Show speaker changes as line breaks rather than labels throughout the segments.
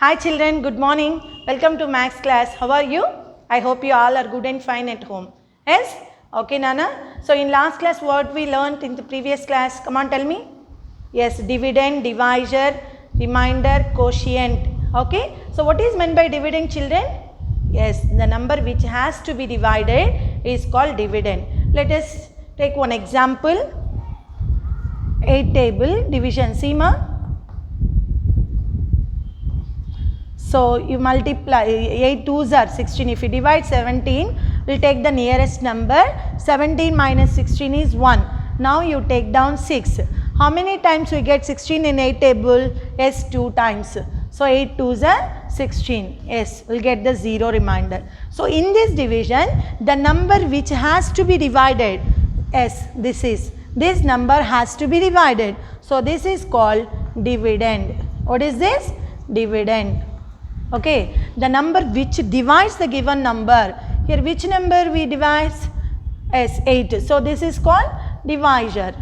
Hi children, good morning. Welcome to Max class. How are you? I hope you all are good and fine at home. Yes? Okay Nana. So in last class what we learnt in the previous class? Come on tell me. Yes, dividend, divisor, remainder, quotient. Okay? So what is meant by dividend children? Yes, the number which has to be divided is called dividend. Let us take one example. 8 table division. See ma? So you multiply 8 2s are 16. If you divide 17, we'll take the nearest number. 17 minus 16 is 1. Now you take down 6. How many times we get 16 in 8 table? Yes, 2 times. So 8 2s are 16. Yes, we'll get the 0 remainder. So in this division, the number which has to be divided, yes, this number has to be divided. So this is called dividend. What is this? Dividend. Okay, the number which divides the given number. Here which number we divide? Yes, 8. So this is called divisor.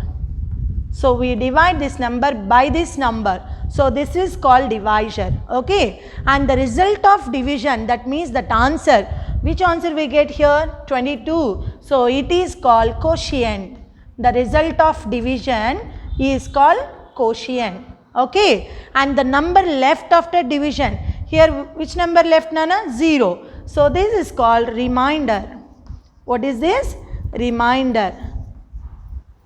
So we divide this number by this number. So this is called divisor. Okay, and the result of division, that means that answer. Which answer we get here? 22. So it is called quotient. The result of division is called quotient. Okay, and the number left after division. Here which number left Nana? 0. So this is called remainder. What is this? Remainder.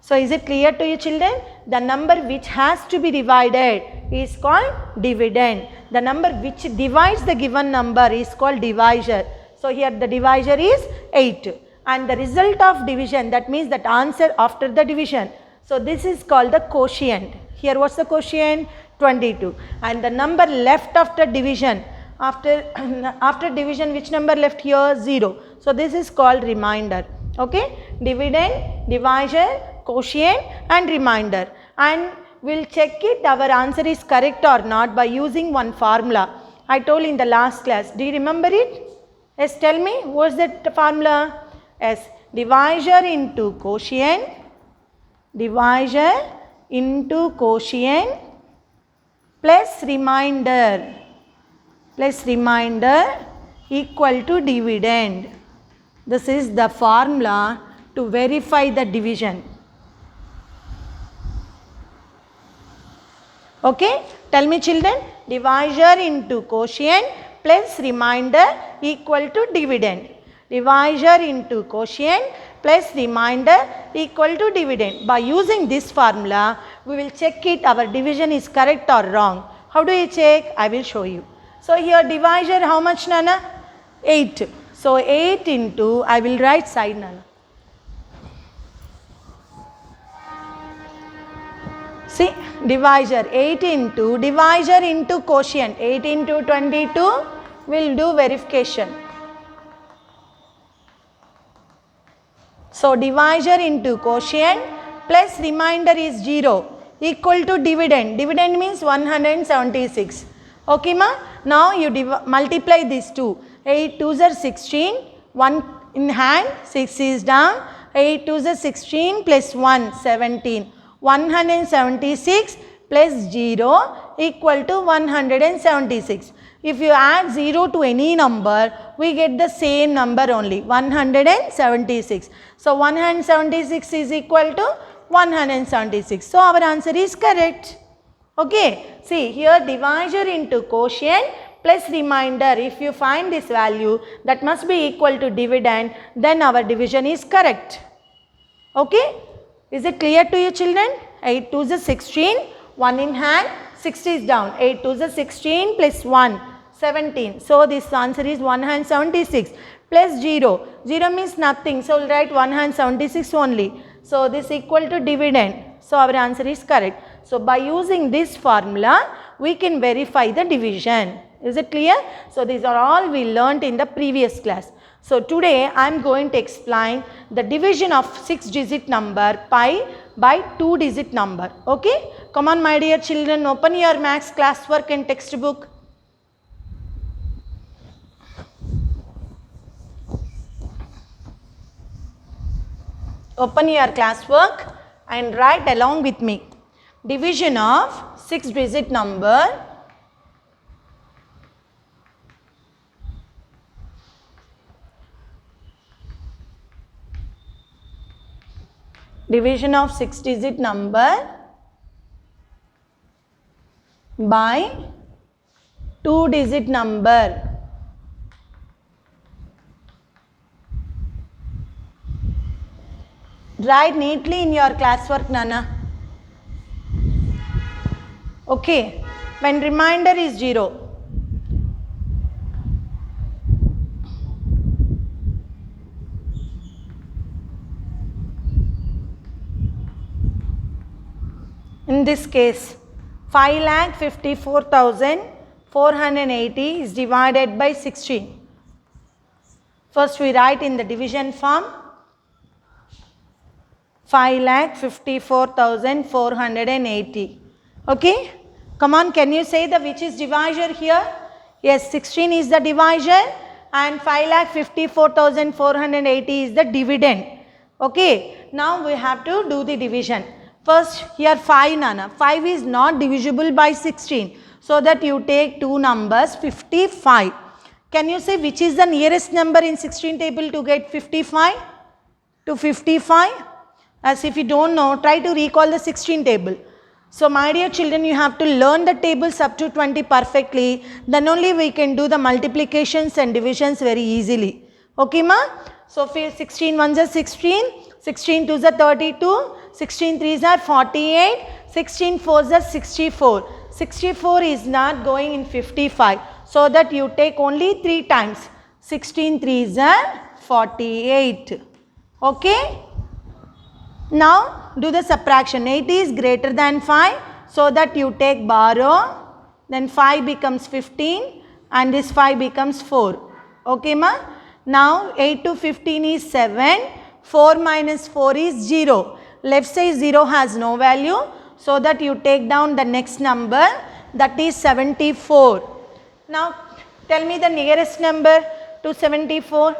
So is it clear to you children? The number which has to be divided is called dividend. The number which divides the given number is called divisor. So here the divisor is 8. And the result of division, that means that answer after the division. So this is called the quotient. Here what's the quotient? 22. And the number left after division, after division, which number left here? 0. So this is called remainder. Okay, dividend, divisor, quotient and remainder. And we'll check it our answer is correct or not by using one formula. I told in the last class. Do you remember it? Yes, tell me, what's that formula? Yes, divisor into quotient, divisor into quotient plus remainder equal to dividend. This is the formula to verify the division. Okay, tell me children, divisor into quotient plus remainder equal to dividend. Divisor into quotient plus remainder equal to dividend. By using this formula, we will check it our division is correct or wrong. How do you check? I will show you. So here divisor how much Nana? 8. So 8 into, I will write side Nana. See, divisor 8 into, divisor into quotient. 8 into 22 will do verification. So divisor into quotient plus remainder is 0 equal to dividend. Dividend means 176. Okay ma? Now you multiply these two. 8 2s are 16. 1 in hand, 6 is down. 8 2s are 16 plus 1, 17. 176 plus 0 equal to 176. If you add 0 to any number, we get the same number only, 176. So 176 is equal to 176. So our answer is correct. Okay, see here divisor into quotient plus remainder. If you find this value, that must be equal to dividend, then our division is correct. Okay, is it clear to you children? 8 2s are 16, 1 in hand, 6 is down. 8 2s are 16 plus 1, 17. So this answer is 176 plus 0. 0 means nothing. So we'll write 176 only. So this equal to dividend. So our answer is correct. So by using this formula, we can verify the division. Is it clear? So these are all we learnt in the previous class. So today I am going to explain the division of 6-digit number pi by 2-digit number. Okay? Come on my dear children, open your maths classwork and textbook. Open your classwork and write along with me. Division of 6-digit number Division of 6-digit number by 2-digit number. Write neatly in your classwork, Nana. Okay, when remainder is 0. In this case, 5,54,480 is divided by 16. First we write in the division form 5,54,480. Okay, come on, can you say the which is divisor here? Yes, 16 is the divisor and 5,54,480 is the dividend. Okay, now we have to do the division. First here 5, Nana. 5 is not divisible by 16. So that you take two numbers 55. Can you say which is the nearest number in 16 table to get 55? To 55? As if you don't know, try to recall the 16 table. So my dear children, you have to learn the tables up to 20 perfectly. Then only we can do the multiplications and divisions very easily. Okay, ma? So 16 ones are 16, 16 twos are 32, 16 threes are 48, 16 fours are 64. 64 is not going in 55. So that you take only 3 times. 16 threes are 48. Okay? Now do the subtraction. 8 is greater than 5. So that you take borrow. Then 5 becomes 15 and this 5 becomes 4. Okay, ma? Now 8 to 15 is 7. 4 minus 4 is 0. Left side 0 has no value. So that you take down the next number, that is 74. Now tell me the nearest number to 74.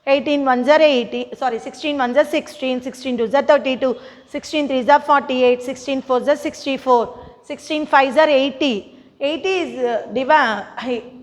18 ones are 80, sorry 16 ones are 16, 16 twos are 32, 16 threes are 48, 16 fours are 64, 16 fives are 80. 80 is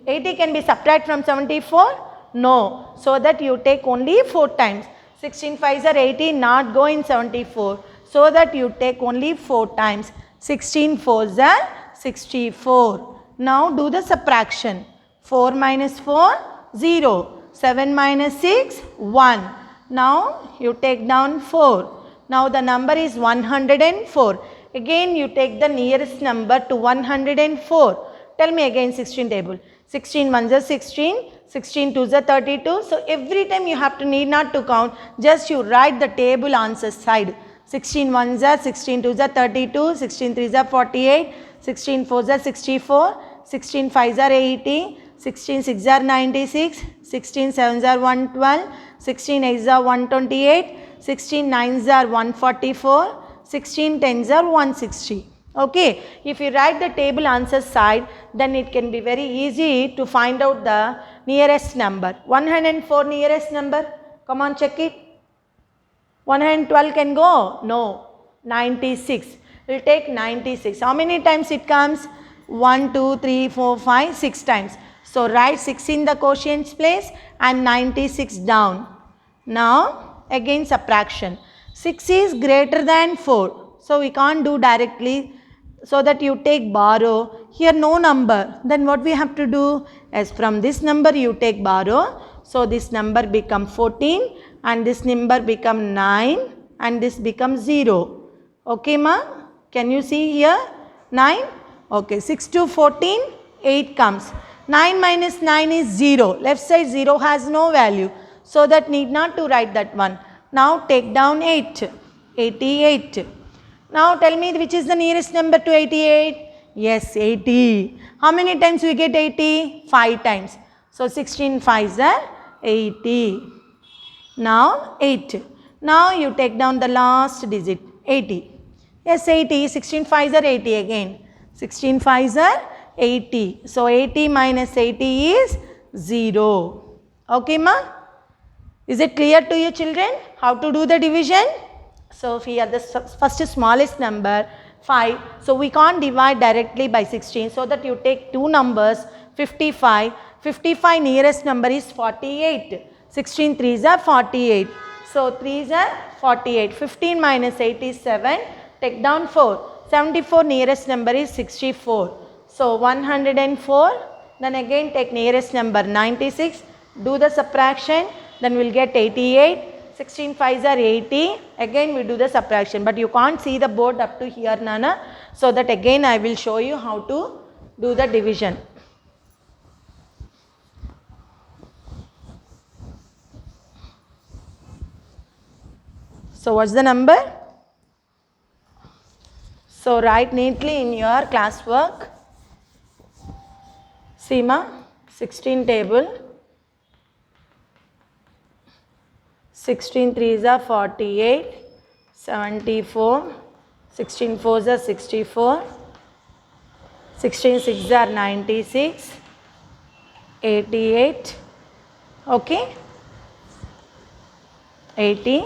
80 can be subtracted from 74? No. So that you take only 4 times. 16 fives are 80, not go in 74. So that you take only 4 times. 16 fours are 64. Now do the subtraction. 4 minus 4, 0. 7 minus 6, 1. Now you take down 4. Now the number is 104. Again you take the nearest number to 104. Tell me again 16 table. 16 ones are 16, 16 twos are 32. So every time you have to need not to count, just you write the table answer side. 16 ones are 16 twos are 32, 16 threes are 48, 16 fours are 64, 16 fives are 80, 16 6 are 96, 16 7s are 112, 16 8s are 128, 16 9s are 144, 16 10s are 160. Okay, if you write the table answer side, then it can be very easy to find out the nearest number. 104 nearest number, come on check it. 112 can go? No. 96. We'll take 96. How many times it comes? 1, 2, 3, 4, 5, 6 times. So write 6 in the quotients place and 96 down. Now again subtraction. 6 is greater than 4. So we can't do directly. So that you take borrow. Here no number. Then what we have to do? As from this number you take borrow. So this number become 14 and this number become 9 and this becomes 0. Okay, ma? Can you see here? 9? Okay, 6 to 14, 8 comes. 9 minus 9 is 0. Left side 0 has no value. So that need not to write that one. Now take down 8. 88. Now tell me which is the nearest number to 88? Yes, 80. How many times we get 80? 5 times. So 16 5s are 80. Now 8. Now you take down the last digit, 80. Yes, 80. 16 5s are 80 again. 16 5s are 80. So 80 minus 80 is 0. Okay, ma? Is it clear to you children how to do the division? So here the first smallest number 5. So we can't divide directly by 16. So that you take two numbers 55. 55 nearest number is 48. 16 threes are 48. So 3s are 48. 15 minus 8 is 7. Take down 4. 74 nearest number is 64. So 104. Then again take nearest number 96. Do the subtraction. Then we'll get 88. 16 5s are 80. Again we do the subtraction. But you can't see the board up to here, Nana. So that again I will show you how to do the division. So what's the number? So write neatly in your classwork. Seema, 16 table. 16 3s are 48, 74, 16 4s are 64, 16 6s are 96, 88, okay, 80,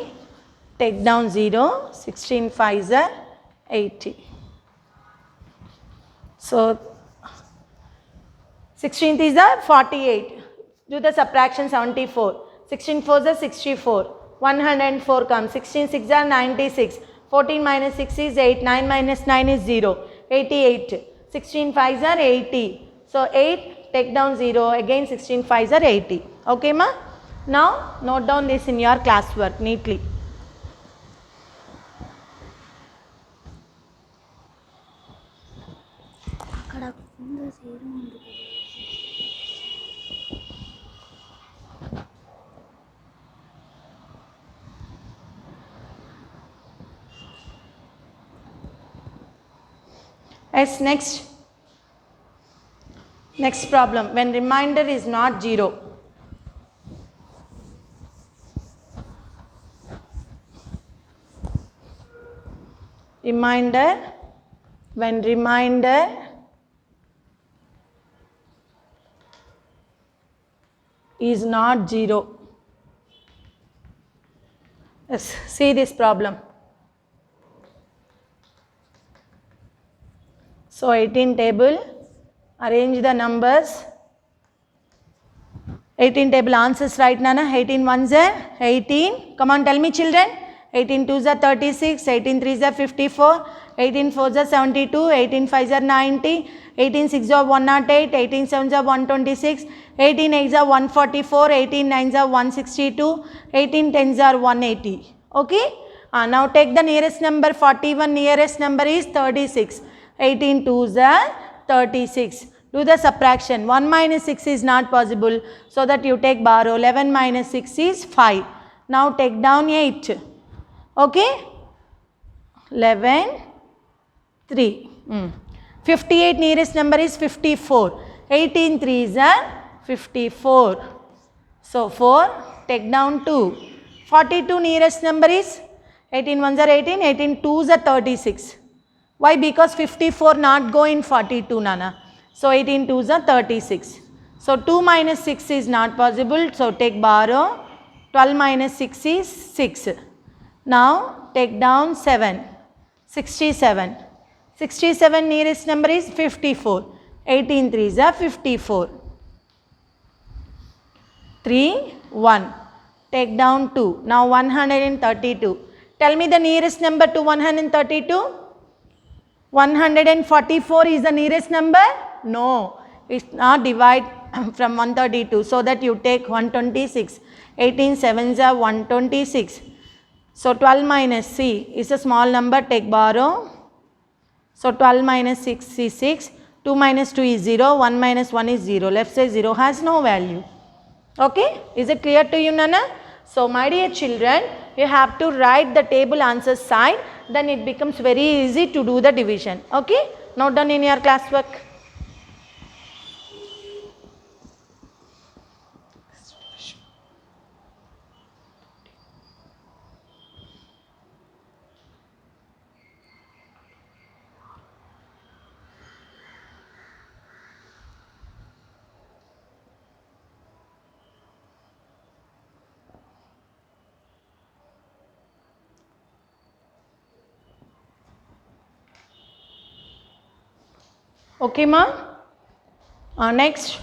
take down 0, 16 5s are 80. So 16 3s are 48, do the subtraction 74. 16 4s are 64, 104 comes, 16 6s are 96, 14 minus 6 is 8, 9 minus 9 is 0, 88, 16 5s are 80, so 8 take down 0, again 16 5s are 80, okay ma? Now note down this in your classwork neatly. Yes, next problem, when remainder is not 0. Remainder, when remainder is not 0. Yes, see this problem. So 18 table, arrange the numbers. 18 table answers right, Nana. 18 1s are 18. Come on, tell me children. 18 2s are 36, 18 3s are 54, 18 4s are 72, 18 5s are 90, 18 6s are 108, 18 7s are 126, 18 8s are 144, 18 9s are 162, 18 10s are 180. Okay? Now take the nearest number. 41 nearest number is 36. 18 2s are 36. Do the subtraction. 1 minus 6 is not possible. So that you take borrow. 11 minus 6 is 5. Now take down 8. Okay? 11 3. 58 nearest number is 54. 18 3s are 54. So 4. Take down 2. 42 nearest number is 18 1s are 18. 18 2s are 36. Why? Because 54 not go in 42, Nana. So 18 2s are 36. So 2 minus 6 is not possible. So take borrow. 12 minus 6 is 6. Now take down 7. 67. 67 nearest number is 54. 18 3s are 54. 3 1. Take down 2. Now 132. Tell me the nearest number to 132. 144 is the nearest number? No, it's not divide from 132. So that you take 126. 18 7s are 126. So 12 minus C is a small number, take borrow. So 12 minus 6 is 6. 2 minus 2 is 0. 1 minus 1 is 0. Left side 0 has no value. Okay? Is it clear to you, Nana? So my dear children, you have to write the table answer side. Then it becomes very easy to do the division. Okay? Note down in your classwork. Okay, ma? Next.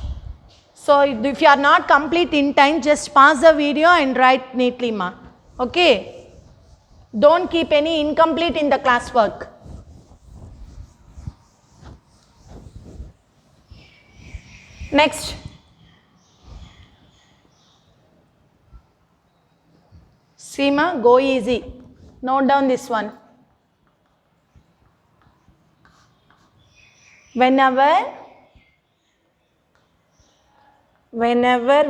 So, if you are not complete in time, just pause the video and write neatly, ma. Okay? Don't keep any incomplete in the classwork. Next. Seema, go easy. Note down this one. Whenever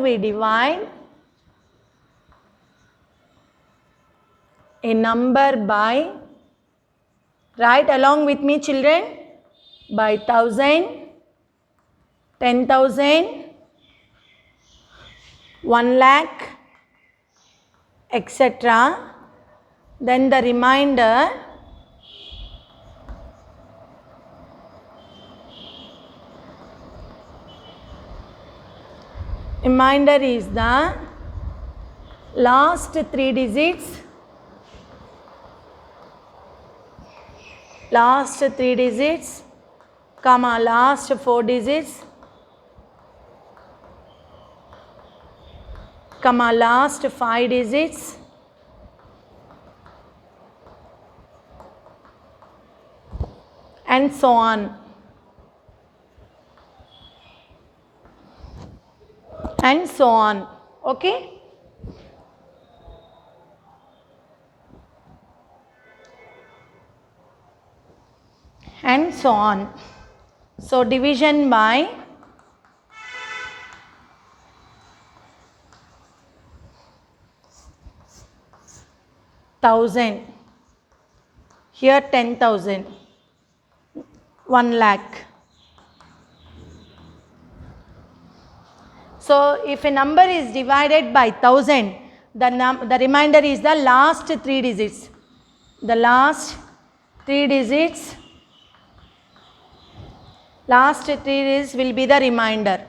we divide a number by, write along with me children, by 1000, 10,000, 1 lakh, etc. Then the remainder is the last 3 digits, comma last 4 digits, comma last 5 digits, and so on. And so on. Okay? And so on. So division by 1000. Here 10,000. 1 lakh. So if a number is divided by 1000, the remainder is the last 3 digits. The last 3 digits will be the remainder.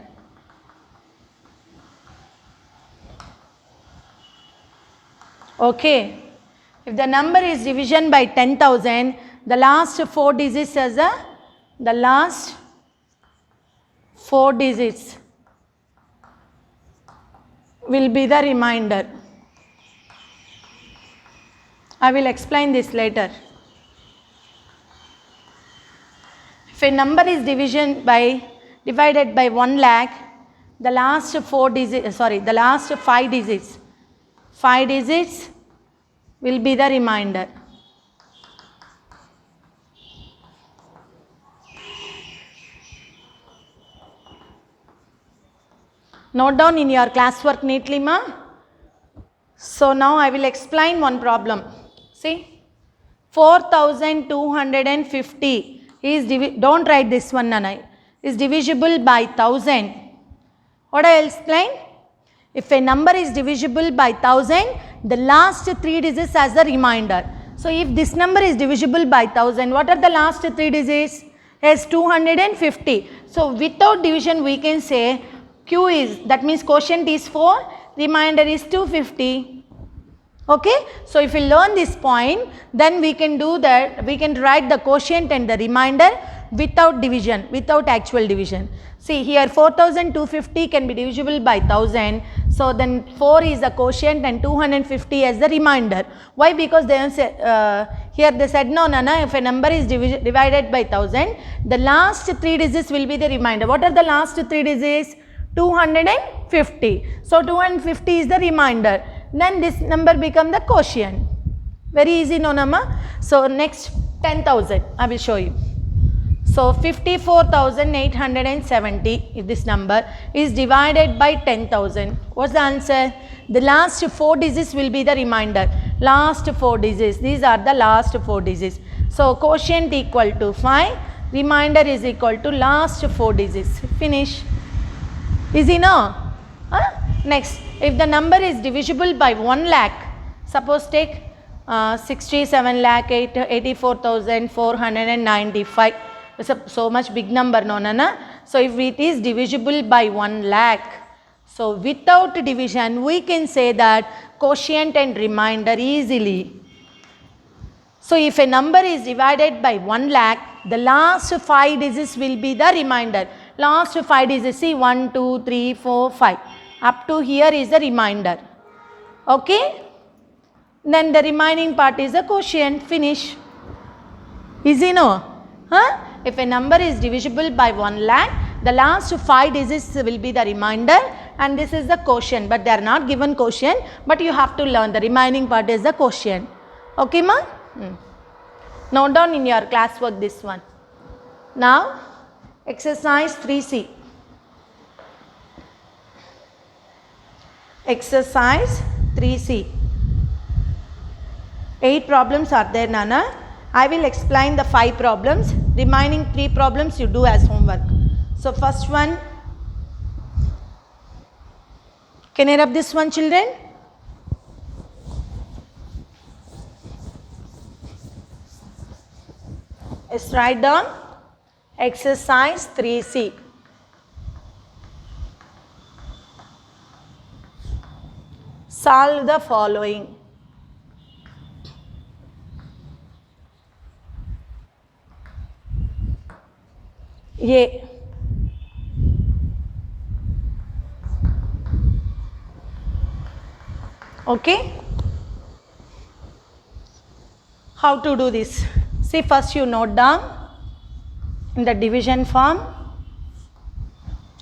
Okay. If the number is division by 10,000, the last 4 digits as the last 4 digits will be the remainder. I will explain this later. If a number is divided by 1 lakh, the last 5 digits will be the remainder. Note down in your classwork neatly, ma. So now I will explain one problem. See, 4,250 is don't write this one, Nanai, is divisible by 1000. What I will explain? If a number is divisible by 1000, the last 3 digits as the remainder. So if this number is divisible by 1000, what are the last 3 digits? Is 250. So without division we can say Q is, that means quotient is 4, remainder is 250. Okay. So if we learn this point, then we can do that, we can write the quotient and the remainder without division, without actual division. See here 4,250 can be divisible by 1000. So then 4 is the quotient and 250 as the remainder. Why? Because they here they said no, Nana, if a number is divided by 1000, the last 3 digits will be the remainder. What are the last 3 digits? 250. So 250 is the remainder. Then this number become the quotient. Very easy, no, Nama? So next 10,000, I will show you. So 54,870, if this number is divided by 10,000. What's the answer? The last 4 digits will be the remainder. Last 4 digits. These are the last 4 digits. So quotient equal to 5. Remainder is equal to last 4 digits. Finish. Easy, no? Next, if the number is divisible by 1 lakh, suppose take 67,84,495. It's so much big number, no, Nana? So if it is divisible by 1 lakh, so without division we can say that quotient and remainder easily. So if a number is divided by 1 lakh, the last 5 digits will be the remainder. Last 5 digits, see 1, 2, 3, 4, 5. Up to here is the remainder. Okay. Then the remaining part is the quotient. Finish. Easy, no? Huh? If a number is divisible by 1 lakh, the last 5 digits will be the remainder, and this is the quotient, but they are not given quotient, but you have to learn the remaining part is the quotient. Okay, ma? Note down in your classwork this one. Now, exercise 3C. Exercise 3C. 8 problems are there, Nana. I will explain the 5 problems. Remaining 3 problems you do as homework. So, first one. Can I rub this one, children? Let's write down exercise 3C. Solve the following. A. Okay. How to do this? See, first you note down in the division form.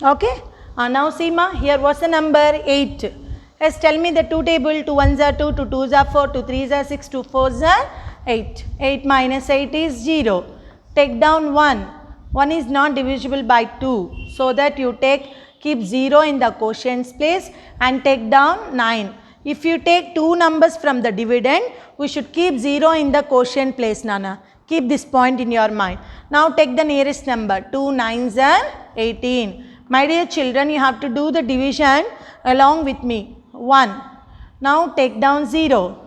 Okay. Now see, ma, here was the number 8. Yes, tell me the 2 table. 2 1s are 2, 2 2s are 4, 2 3s are 6, 2 4s are 8. 8 minus 8 is 0. Take down 1. 1 is not divisible by 2. So that you keep 0 in the quotient's place and take down 9. If you take 2 numbers from the dividend, we should keep 0 in the quotient place, Nana. Keep this point in your mind. Now take the nearest number. 2 9s are 18. My dear children, you have to do the division along with me. 1. Now take down 0.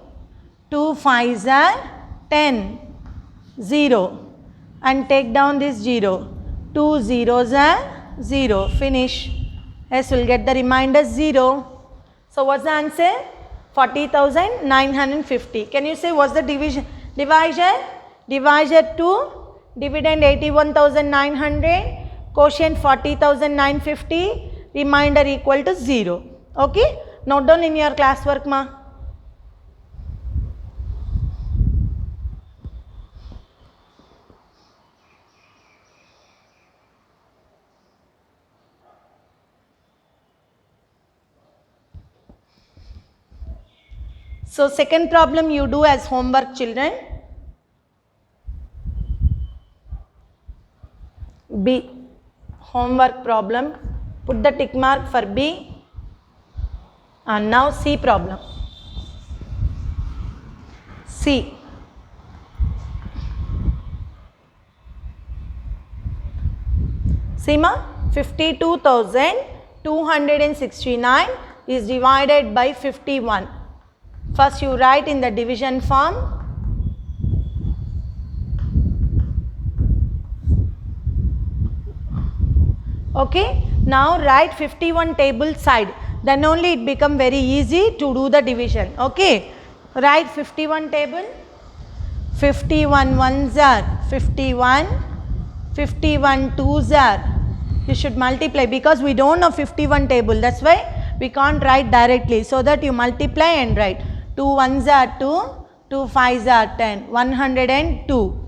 2 5s are 10. 0. And take down this 0. 2 zeros are 0. Finish. Yes, we'll get the remainder 0. So what's the answer? 40,950. Can you say what's the division? Divisor? Divisor 2. Dividend 81,900. Quotient 40,950. Remainder equal to 0. Okay? Note down in your classwork, ma. So, second problem you do as homework, children. B. Homework problem. Put the tick mark for B. And now C problem. C. Seema, 52,269 is divided by 51. First you write in the division form. Okay. Now write 51 table side. Then only it become very easy to do the division. Okay. Write 51 table. 51 ones are 51. 51 twos are. You should multiply because we don't know 51 table. That's why we can't write directly. So that you multiply and write. 2 ones are 2, 2 fives are 10, 102.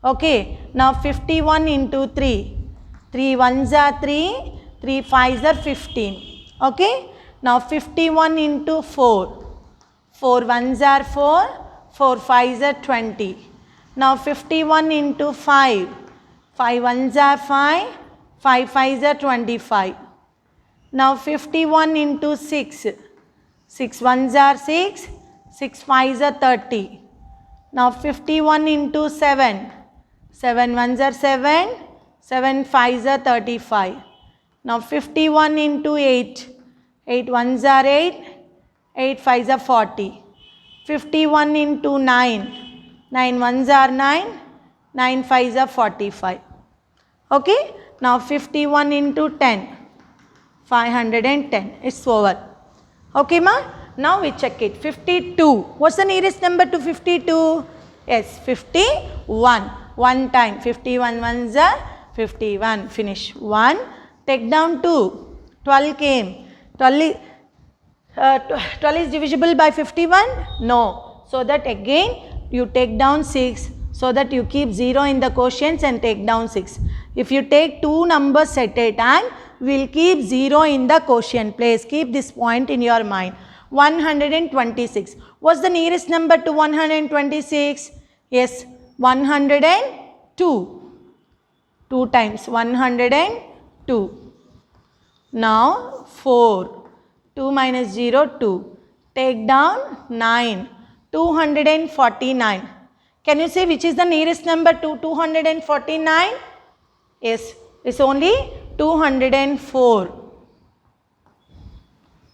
Okay. Now 51 into 3. 3 ones are 3, 3 fives are 15. Okay. Now 51 into 4. 4 ones are 4, 4 fives are 20. Now 51 into 5. 5 ones are 5, 5 fives are 25. Now 51 into 6. 6 ones are 6, 6 fives are 30. Now 51 into 7. 7 ones are 7, 7 fives are 35. Now 51 into 8. 8 ones are 8, 8 fives are 40. 51 into 9. 9 ones are 9, 9 fives are 45. Okay. Now 51 into 10. 510. It's over. Okay, ma? Now we check it. 52. What's the nearest number to 52? Yes, 51. One time. 51 ones are 51. Finish. 1. Take down 2. 12 came. 12 is divisible by 51? No. So that again you take down 6, so that you keep 0 in the quotients and take down 6. If you take two numbers at a time, we will keep 0 in the quotient place. Keep this point in your mind. 126. What's the nearest number to 126? Yes, 102. 2 times 102. Now 4. 2 minus 0, 2. Take down 9. 249. Can you say which is the nearest number to 249? Yes, it's only 204.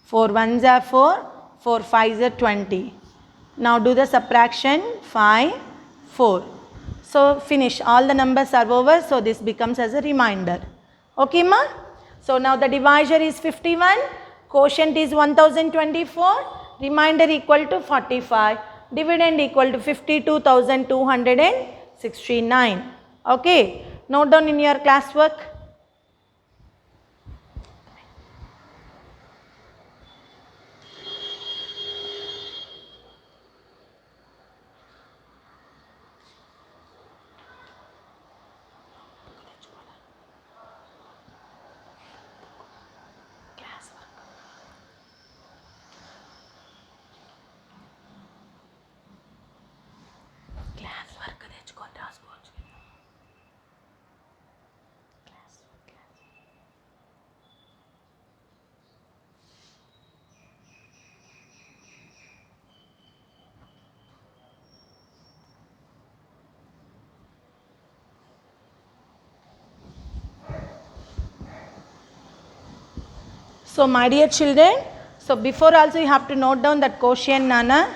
4 ones are 4, 4 fives are 20. Now do the subtraction, 5, 4. So finish, all the numbers are over, so this becomes as a remainder. Okay ma? So now the divisor is 51, quotient is 1024, remainder equal to 45, dividend equal to 52,269. Okay, note down in your classwork. So my dear children, so before also you have to note down that quotient Nana.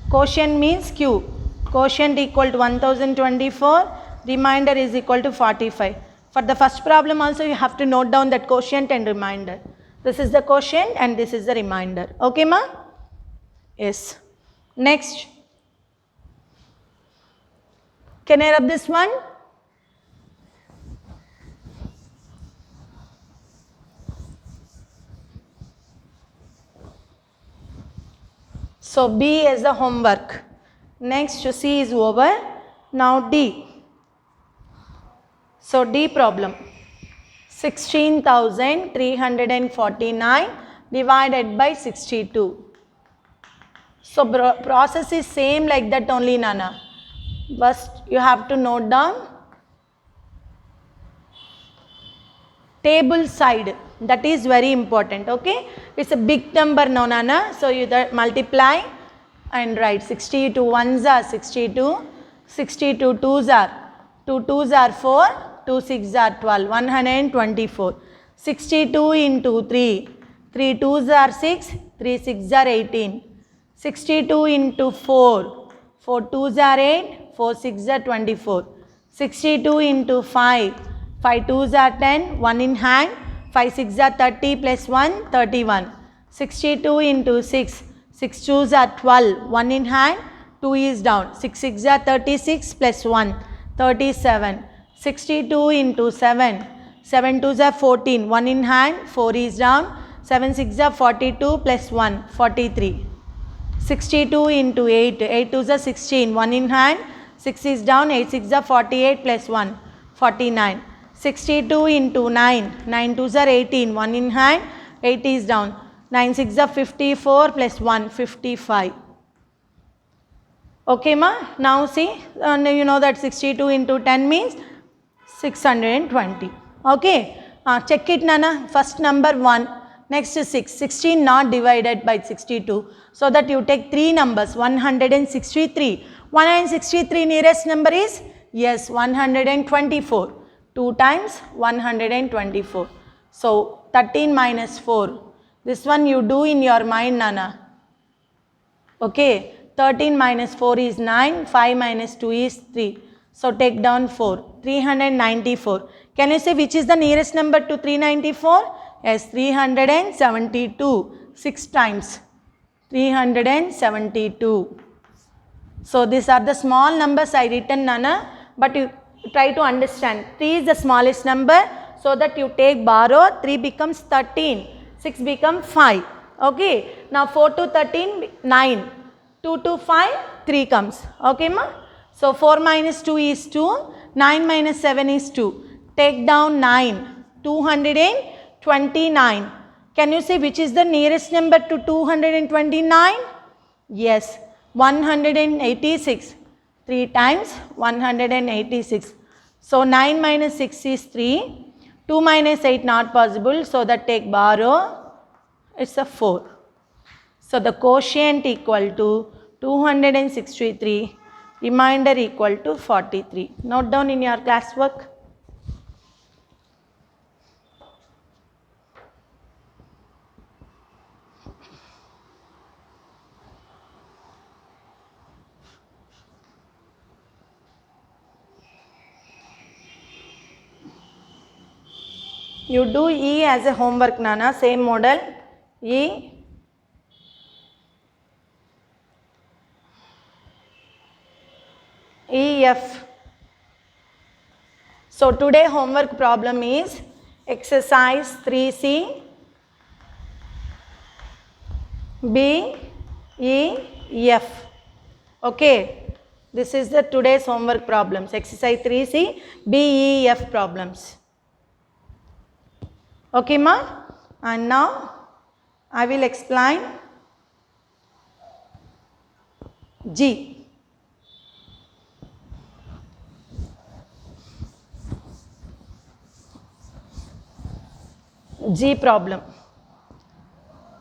Quotient means Q. Quotient equal to 1024, remainder is equal to 45. For the first problem also you have to note down that quotient and remainder. This is the quotient and this is the remainder. Okay ma? Yes. Next. Can I rub this one? So B is the homework. Next C is over. Now D. So D problem. 16,349 divided by 62. So process is same like that only Nana. First you have to note down table side. That is very important. Okay, it's a big number now Nana, so you multiply and write 62 ones are 62, 62 twos are 2 twos are 4, 2 6 are 12, 124. 62 into 3, 3 twos are 6, 3 6 are 18. 62 into 4, 4 twos are 8, 4 6 are 24. 62 into 5, 5 twos are 10, 1 in hand, 5 6 are 30 plus 1, 31. 62 into 6, 6 twos are 12, 1 in hand, 2 is down. 6 6 are 36 plus 1, 37. 62 into 7, 7 twos are 14, 1 in hand, 4 is down. 7 6 are 42 plus 1, 43. 62 into 8, 8 twos are 16, 1 in hand, 6 is down, 8 6 are 48 plus 1, 49. 62 into 9, 9 twos are 18, 1 in hand, 8 is down, 9 6 are 54 plus 1, 55. Okay ma, now see, you know that 62 into 10 means 620. Okay, check it Nana, first number 1, next is 6, 16 not divided by 62, so that you take 3 numbers, 163. 163 nearest number is, yes, 124. 2 times 124. So 13 minus 4. This one you do in your mind Nana. Okay. 13 minus 4 is 9. 5 minus 2 is 3. So take down 4. 394. Can you say which is the nearest number to 394? Yes, 372. 6 times. 372. So these are the small numbers I written Nana. But you try to understand. 3 is the smallest number, so that you take borrow, 3 becomes 13, 6 becomes 5. Okay. Now 4 to 13, 9, 2 to 5, 3 comes. Okay, ma? So 4 minus 2 is 2. 9 minus 7 is 2. Take down 9. 229. Can you say which is the nearest number to 229? Yes, 186. 3 times 186. So 9 minus 6 is 3. 2 minus 8 not possible. So that take borrow. It's a 4. So the quotient equal to 263. Remainder equal to 43. Note down in your classwork. You do E as a homework, Nana, same model, E. EF. So today homework problem is exercise 3C, B, E, F. Okay, this is the today's homework problems, exercise 3C, B, E, F problems. Okay, ma? And now I will explain G. G problem.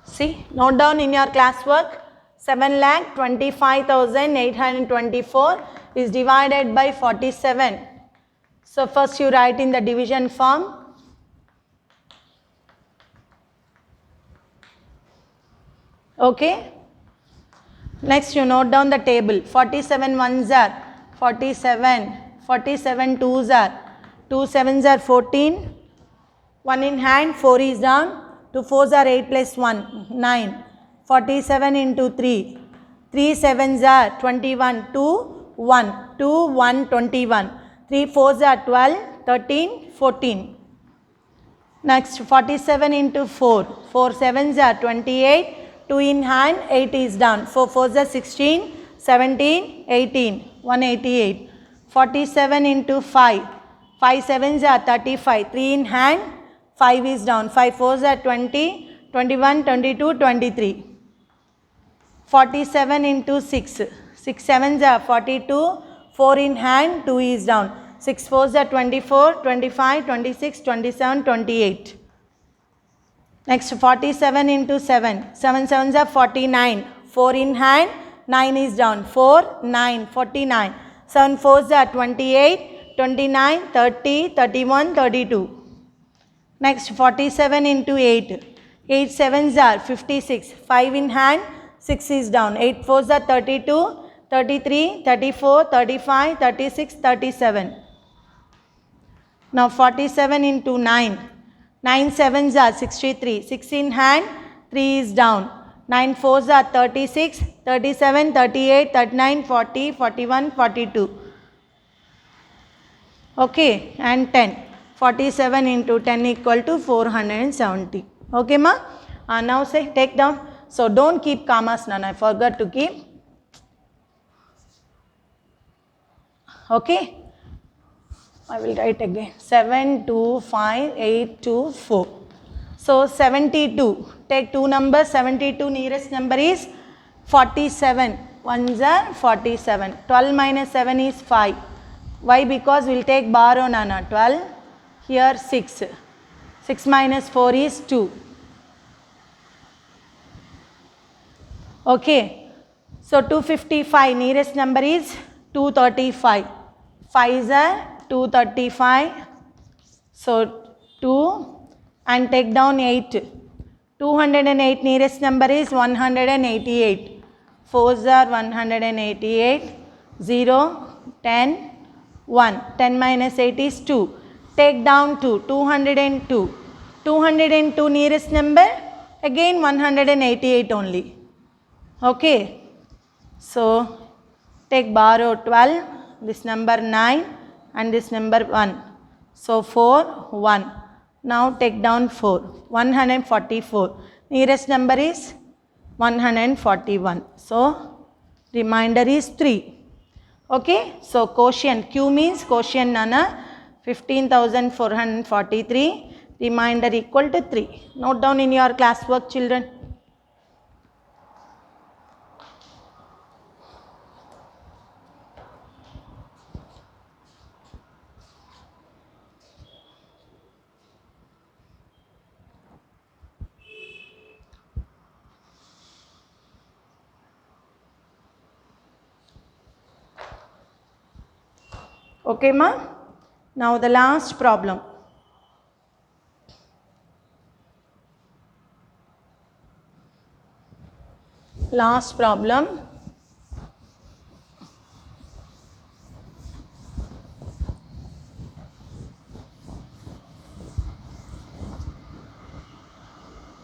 See, note down in your classwork. 7,25,824 is divided by 47. So first you write in the division form. Okay. Next you note down the table. 47 ones are 47, 47 twos are 2 sevens are 14, 1 in hand, 4 is down, 2 fours are 8 plus 1, 9, 47 into 3, 3 sevens are 21, 2, 1, 2, 1, 21, 3 fours are 12, 13, 14. Next 47 into 4, 4 sevens are 28, 2 in hand, 8 is down, 4 fours are 16, 17, 18, 188. 47 into 5, 5 sevens are 35, 3 in hand, 5 is down, 5 fours are 20, 21, 22, 23. 47 into 6, 6 sevens are 42, 4 in hand, 2 is down, 6 fours are 24, 25, 26, 27, 28. Next 47 into 7, 7 sevens are 49, 4 in hand, 9 is down, 4, 9, 49, 7 fours are 28, 29, 30, 31, 32. Next 47 into 8, 8 sevens are 56, 5 in hand, 6 is down, 8 fours are 32, 33, 34, 35, 36, 37. Now 47 into 9, 9 sevens are 63, 6 in hand, 3 is down, 9 fours are 36, 37, 38, 39, 40, 41, 42. Okay, and 10. 47 into 10 equal to 470. Okay, ma? Now say take down. So don't keep commas, Nana. I forgot to keep. Okay. I will write again. 7, 2, 5, 8, 2, 4. So 72. Take two numbers. 72 nearest number is 47. Ones are 47. 12 minus 7 is 5. Why? Because we will take borrow, Nana. 12. Here 6. 6 minus 4 is 2. Okay. So 255. Nearest number is 235. 5s are 235. So 2 and take down 8. 208 nearest number is 188. 4s are 188. 0, 10, 1. 10 minus 8 is 2. Take down 2. 202. 202 nearest number again 188 only. Okay. So take borrow 12. This number 9 and this number 1. So 4, 1. Now take down 4. 144. Nearest number is 141. So remainder is 3. Okay, so quotient, Q means quotient nana, 15,443, remainder equal to 3. Note down in your classwork, children. Okay, ma? Now the last problem. Last problem.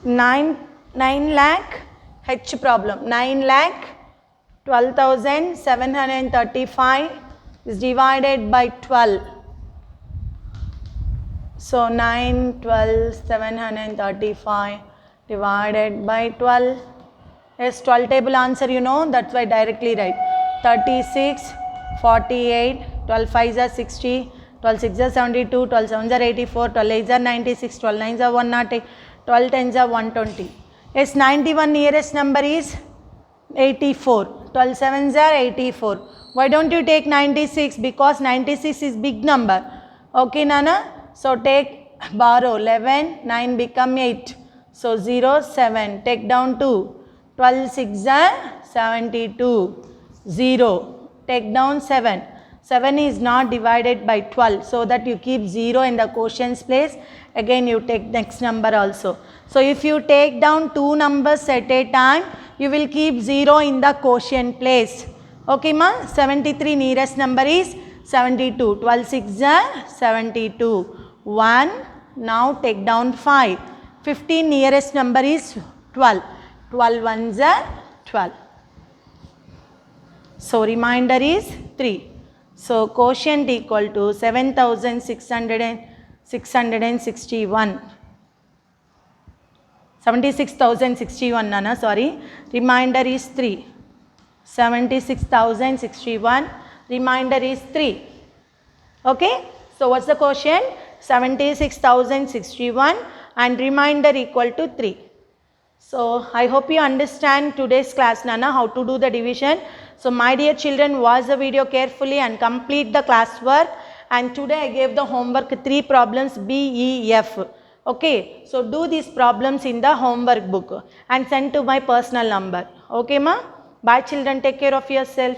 Nine lakh H problem. 9,12,735 is divided by 12. So 9,12,735 divided by 12. Yes, 12 table answer you know, that's why directly write 36, 48, 12 5s are 60, 12 6s are 72, 12 7s are 84, 12 8s are 96, 12 9s are 108, 12 10s are 120. Yes, 91 nearest number is 84, 12 7s are 84. Why don't you take 96? Because 96 is big number. Okay, Nana? So take borrow 11, 9 become 8. So 0, 7, take down 2. 12 6 are 72, 0, take down 7. 7 is not divided by 12, so that you keep 0 in the quotients place. Again you take next number also. So if you take down 2 numbers at a time, you will keep 0 in the quotient place. Okay, ma? 73 nearest number is 72. 12 6 are 72. 1. Now take down 5. 15 nearest number is 12. 12 ones are 12. So remainder is 3. So quotient equal to 7,661. 76,061, Nana, sorry. Remainder is 3. 76,061. Remainder is 3. Okay. So what's the quotient? 76,061 and remainder equal to 3. So I hope you understand today's class, Nana, how to do the division. So my dear children, watch the video carefully and complete the classwork. And today I gave the homework 3 problems B, E, F. Okay, so do these problems in the homework book and send to my personal number. Okay, ma? Bye children, take care of yourself.